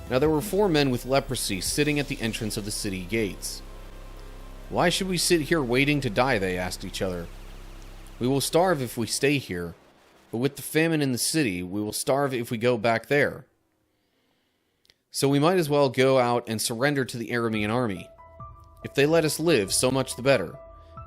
Now there were 4 men with leprosy sitting at the entrance of the city gates. "Why should we sit here waiting to die?" they asked each other. "We will starve if we stay here, but with the famine in the city, we will starve if we go back there. So we might as well go out and surrender to the Aramean army. If they let us live, so much the better.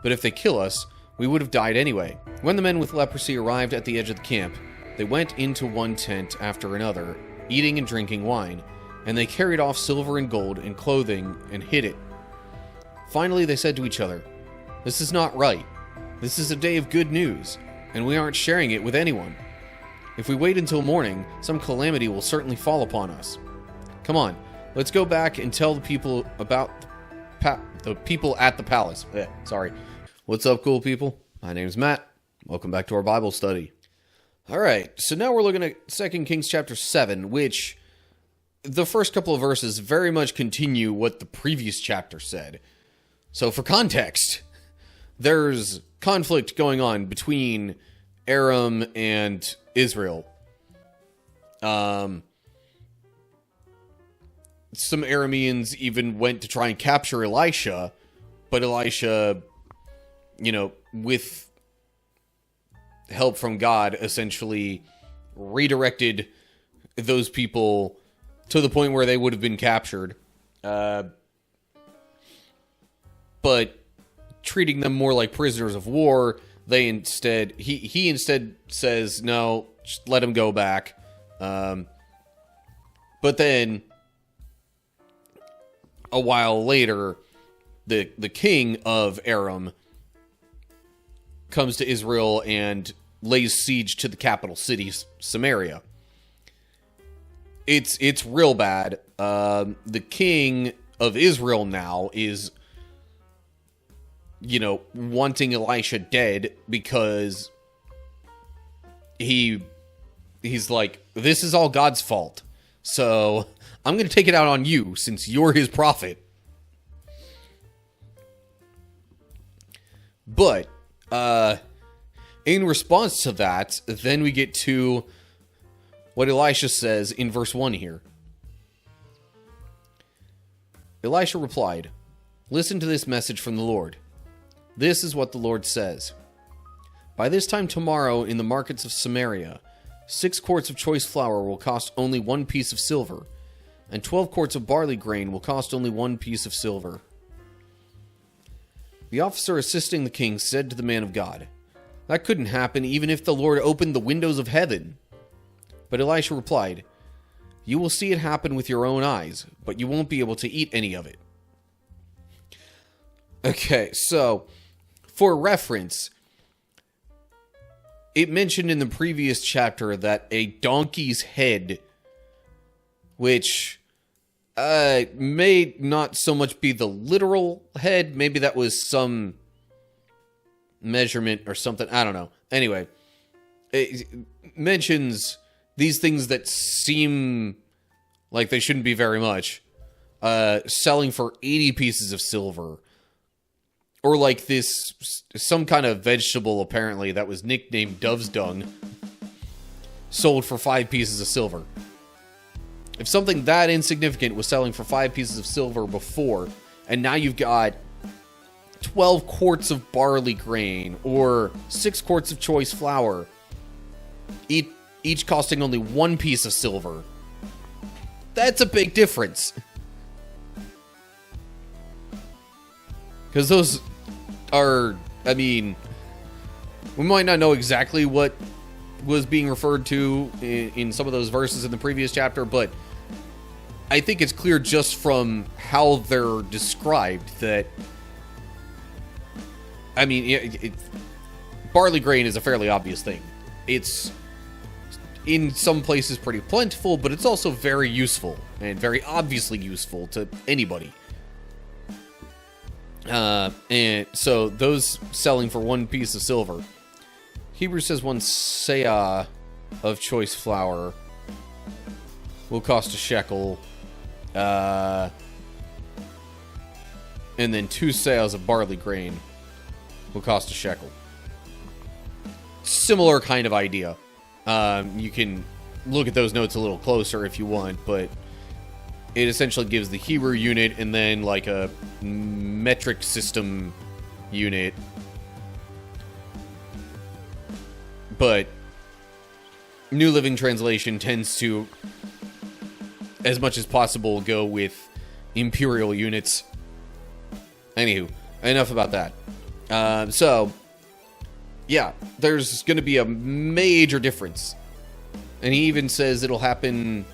But if they kill us, we would have died anyway." When the men with leprosy arrived at the edge of the camp, they went into one tent after another, eating and drinking wine, and they carried off silver and gold and clothing and hid it. Finally they said to each other, "This is not right. This is a day of good news, and we aren't sharing it with anyone. If we wait until morning, some calamity will certainly fall upon us. Come on, let's go back and tell the people about the people at the palace." Sorry. What's up, cool people? My name's Matt. Welcome back to our Bible study. Alright, so now we're looking at 2 Kings chapter 7, which the first couple of verses very much continue what the previous chapter said. So for context, there's conflict going on between Aram and Israel. Some Arameans even went to try and capture Elisha, but Elisha, with help from God, essentially redirected those people to the point where they would have been captured. But treating them more like prisoners of war, he instead says, "No, just let them go back." But then a while later, the king of Aram comes to Israel and lays siege to the capital city, Samaria. It's real bad. The king of Israel now is, wanting Elisha dead because he's like, "This is all God's fault, so I'm going to take it out on you since you're his prophet." But in response to that, then we get to what Elisha says in verse 1 here. Elisha replied, "Listen to this message from the Lord. This is what the Lord says. By this time tomorrow in the markets of Samaria, 6 quarts of choice flour will cost only 1 piece of silver, and 12 quarts of barley grain will cost only 1 piece of silver." The officer assisting the king said to the man of God, "That couldn't happen even if the Lord opened the windows of heaven." But Elisha replied, "You will see it happen with your own eyes, but you won't be able to eat any of it." Okay, so for reference, it mentioned in the previous chapter that a donkey's head, which may not so much be the literal head, maybe that was some measurement or something, I don't know. Anyway, it mentions these things that seem like they shouldn't be very much, selling for 80 pieces of silver. Or like this, some kind of vegetable, apparently, that was nicknamed Dove's Dung, sold for 5 pieces of silver. If something that insignificant was selling for 5 pieces of silver before, and now you've got 12 quarts of barley grain, or 6 quarts of choice flour, each costing only 1 piece of silver, that's a big difference. Because those are, we might not know exactly what was being referred to in some of those verses in the previous chapter, but I think it's clear just from how they're described that, barley grain is a fairly obvious thing. It's, in some places, pretty plentiful, but it's also very useful, and very obviously useful to anybody. And so those selling for 1 piece of silver. Hebrews says 1 seah of choice flour will cost a shekel. And then 2 seahs of barley grain will cost a shekel. Similar kind of idea. You can look at those notes a little closer if you want, but it essentially gives the Hebrew unit and then like a metric system unit. But New Living Translation tends to, as much as possible, go with imperial units. Anywho, enough about that. So, yeah, there's going to be a major difference. And he even says it'll happen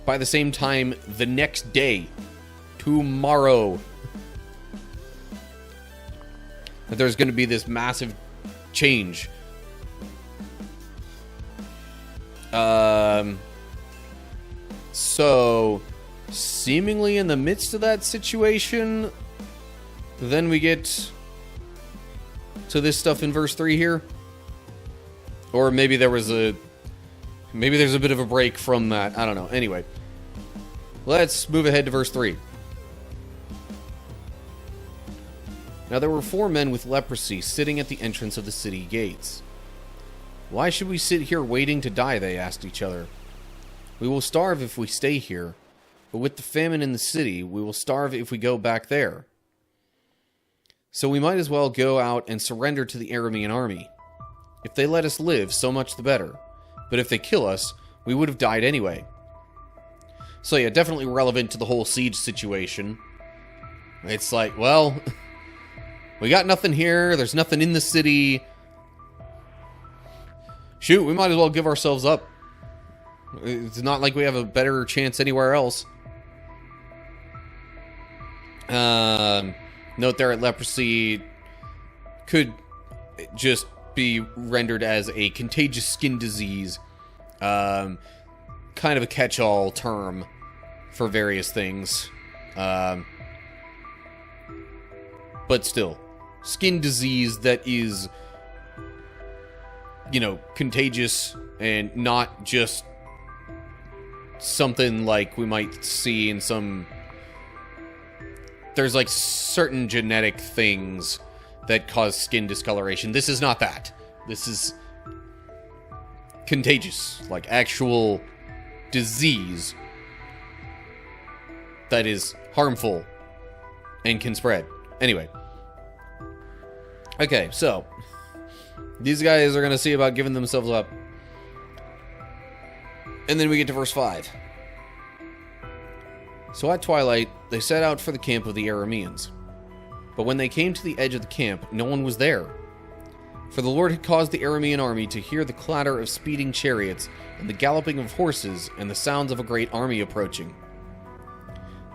by the same time the next day. Tomorrow. That there's going to be this massive change. So, seemingly in the midst of that situation, then we get to this stuff in verse 3 here. Or maybe there's a bit of a break from that. I don't know. Anyway, let's move ahead to verse 3. Now there were 4 men with leprosy sitting at the entrance of the city gates. Why should we sit here waiting to die, they asked each other. We will starve if we stay here, but with the famine in the city, we will starve if we go back there. So we might as well go out and surrender to the Aramean army. If they let us live, so much the better. But if they kill us, we would have died anyway. So yeah, definitely relevant to the whole siege situation. It's like, well, we got nothing here, there's nothing in the city. Shoot, we might as well give ourselves up. It's not like we have a better chance anywhere else. Note there at leprosy could just be rendered as a contagious skin disease. Kind of a catch-all term for various things. But still, skin disease that is, you know, contagious and not just something like we might see in some... There's like certain genetic things that cause skin discoloration. This is not that. This is contagious, like actual disease that is harmful and can spread. Anyway. Okay, so these guys are going to see about giving themselves up. And then we get to verse 5. So at twilight, they set out for the camp of the Arameans. But when they came to the edge of the camp, no one was there. For the Lord had caused the Aramean army to hear the clatter of speeding chariots, and the galloping of horses, and the sounds of a great army approaching.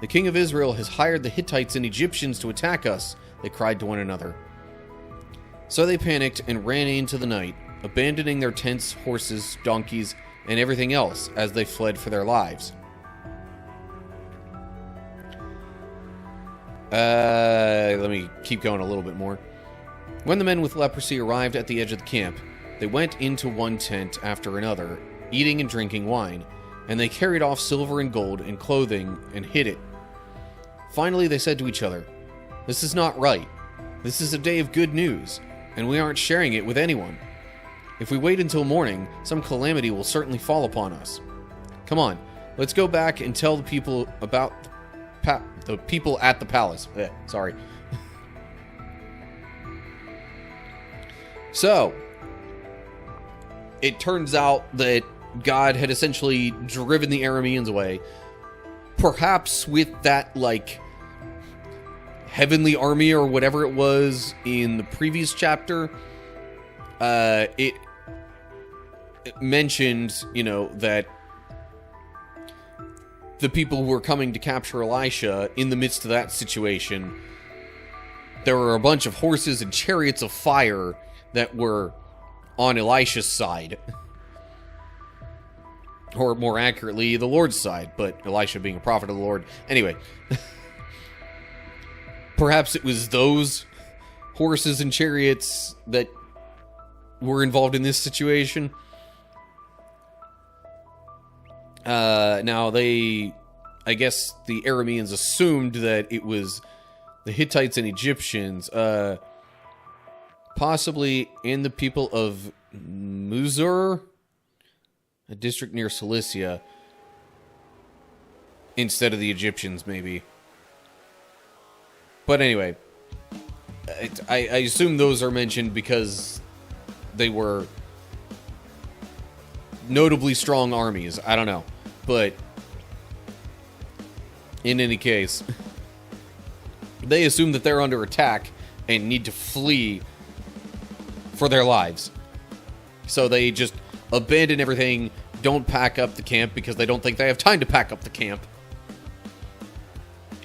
The king of Israel has hired the Hittites and Egyptians to attack us, they cried to one another. So they panicked and ran into the night, abandoning their tents, horses, donkeys, and everything else as they fled for their lives. Let me keep going a little bit more. When the men with leprosy arrived at the edge of the camp, they went into one tent after another, eating and drinking wine, and they carried off silver and gold and clothing and hid it. Finally, they said to each other, "This is not right. This is a day of good news, and we aren't sharing it with anyone. If we wait until morning, some calamity will certainly fall upon us. Come on, let's go back and tell the people about the people at the palace." Sorry. So, it turns out that God had essentially driven the Arameans away. Perhaps with that, like, heavenly army or whatever it was in the previous chapter. It mentioned, you know, that the people who were coming to capture Elisha, in the midst of that situation, there were a bunch of horses and chariots of fire that were on Elisha's side. Or more accurately, the Lord's side, but Elisha being a prophet of the Lord. Anyway. Perhaps it was those horses and chariots that were involved in this situation. Now, I guess the Arameans assumed that it was the Hittites and Egyptians, possibly in the people of Muzur, a district near Cilicia. instead of the Egyptians, maybe. But anyway, I assume those are mentioned because they were notably strong armies. I don't know. But in any case, they assume that they're under attack and need to flee for their lives. So they just abandon everything, don't pack up the camp because they don't think they have time to pack up the camp.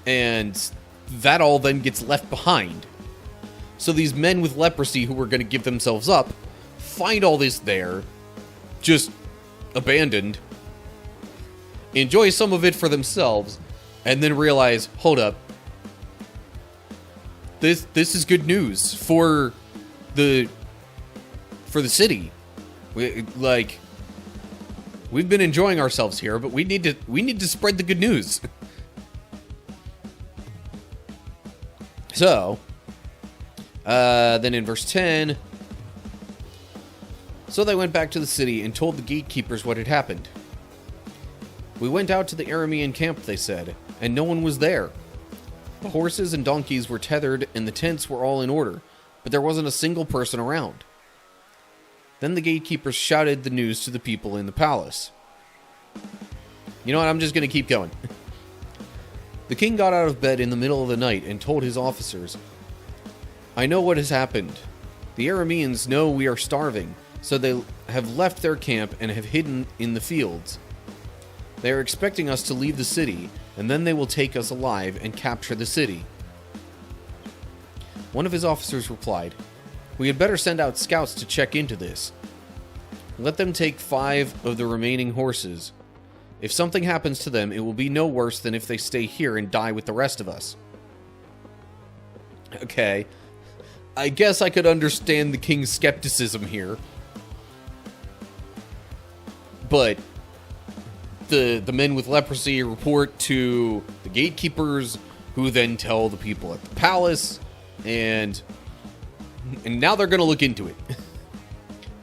And that all then gets left behind. So these men with leprosy who were going to give themselves up find all this there, just abandoned, enjoy some of it for themselves, and then realize, hold up, this is good news for the city. We've been enjoying ourselves here, but we need to spread the good news. So, then in verse 10, so they went back to the city and told the gatekeepers what had happened. We went out to the Aramean camp, they said, and no one was there. The horses and donkeys were tethered and the tents were all in order, but there wasn't a single person around. Then the gatekeepers shouted the news to the people in the palace. You know what, I'm just going to keep going. The king got out of bed in the middle of the night and told his officers, I know what has happened. The Arameans know we are starving, so they have left their camp and have hidden in the fields. They are expecting us to leave the city, and then they will take us alive and capture the city. One of his officers replied, We had better send out scouts to check into this. Let them take 5 of the remaining horses. If something happens to them, it will be no worse than if they stay here and die with the rest of us. Okay. I guess I could understand the king's skepticism here. But the men with leprosy report to the gatekeepers, who then tell the people at the palace, and now they're going to look into it.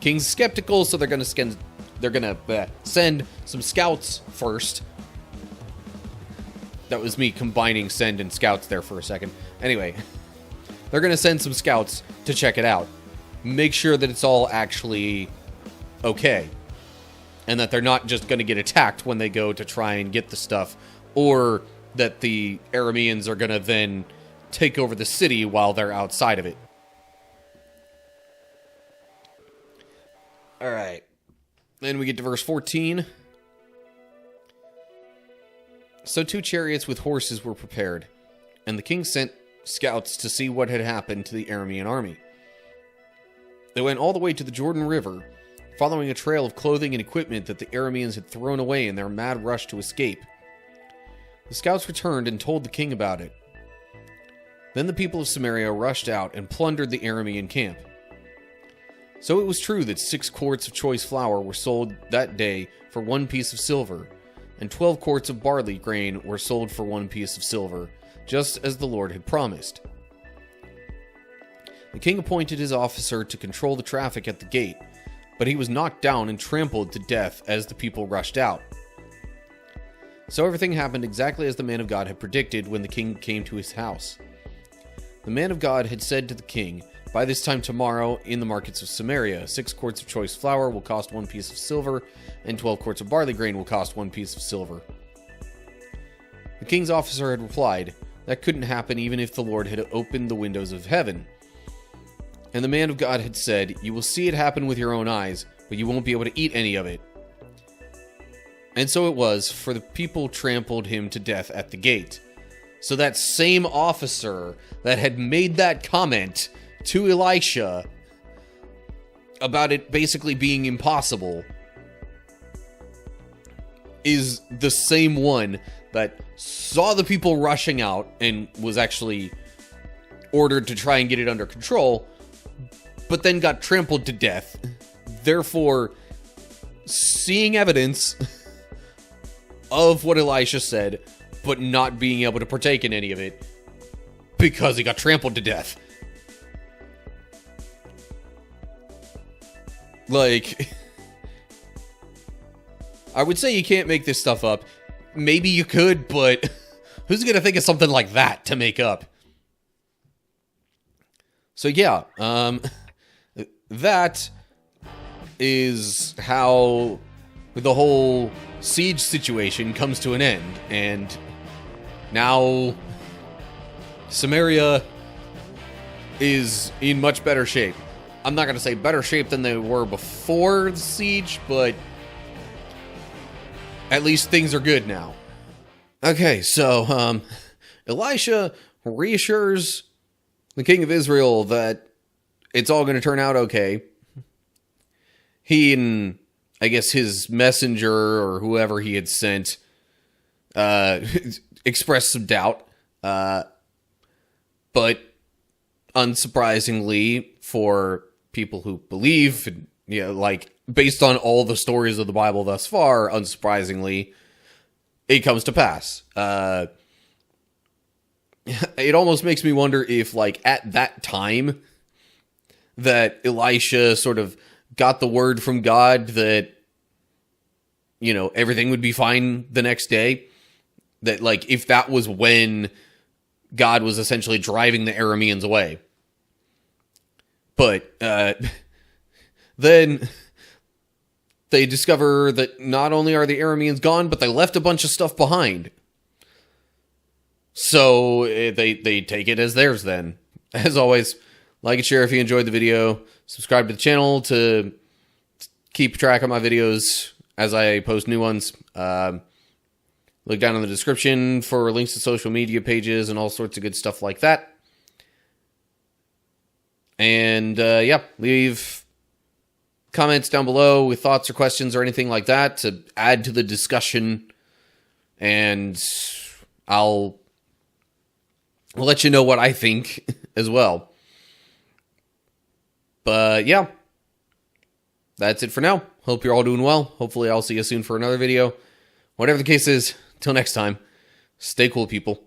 King's skeptical, so they're going to send some scouts first. That was me combining send and scouts there for a second. Anyway, they're going to send some scouts to check it out. Make sure that it's all actually okay. And that they're not just going to get attacked when they go to try and get the stuff. Or that the Arameans are going to then take over the city while they're outside of it. Alright. Then we get to verse 14. So 2 chariots with horses were prepared, and the king sent scouts to see what had happened to the Aramean army. They went all the way to the Jordan River, following a trail of clothing and equipment that the Arameans had thrown away in their mad rush to escape. The scouts returned and told the king about it. Then the people of Samaria rushed out and plundered the Aramean camp. So it was true that 6 quarts of choice flour were sold that day for 1 piece of silver, and 12 quarts of barley grain were sold for 1 piece of silver, just as the Lord had promised. The king appointed his officer to control the traffic at the gate, but he was knocked down and trampled to death as the people rushed out. So everything happened exactly as the man of God had predicted when the king came to his house. The man of God had said to the king, By this time tomorrow, in the markets of Samaria, 6 quarts of choice flour will cost 1 piece of silver, and 12 quarts of barley grain will cost 1 piece of silver. The king's officer had replied, That couldn't happen even if the Lord had opened the windows of heaven. And the man of God had said, You will see it happen with your own eyes, but you won't be able to eat any of it. And so it was, for the people trampled him to death at the gate. So that same officer that had made that comment to Elisha about it basically being impossible is the same one that saw the people rushing out and was actually ordered to try and get it under control, but then got trampled to death. Therefore, seeing evidence of what Elisha said, but not being able to partake in any of it because he got trampled to death. Like, I would say you can't make this stuff up. maybe you could, but who's going to think of something like that to make up? So yeah, that is how the whole siege situation comes to an end, and now Samaria is in much better shape. I'm not going to say better shape than they were before the siege, but at least things are good now. Okay, so Elisha reassures the king of Israel that it's all going to turn out okay. He and, I guess, his messenger or whoever he had sent expressed some doubt. But unsurprisingly, for people who believe, like, based on all the stories of the Bible thus far, unsurprisingly, it comes to pass. It almost makes me wonder if, like, at that time that Elisha sort of got the word from God that, everything would be fine the next day. That, like, if that was when God was essentially driving the Arameans away. But then they discover that not only are the Arameans gone, but they left a bunch of stuff behind. So they take it as theirs then. As always, like and share if you enjoyed the video. Subscribe to the channel to keep track of my videos as I post new ones. Look down in the description for links to social media pages and all sorts of good stuff like that. And leave comments down below with thoughts or questions or anything like that to add to the discussion. And I'll let you know what I think as well. But yeah, that's it for now. Hope you're all doing well. Hopefully I'll see you soon for another video. Whatever the case is, till next time, stay cool, people.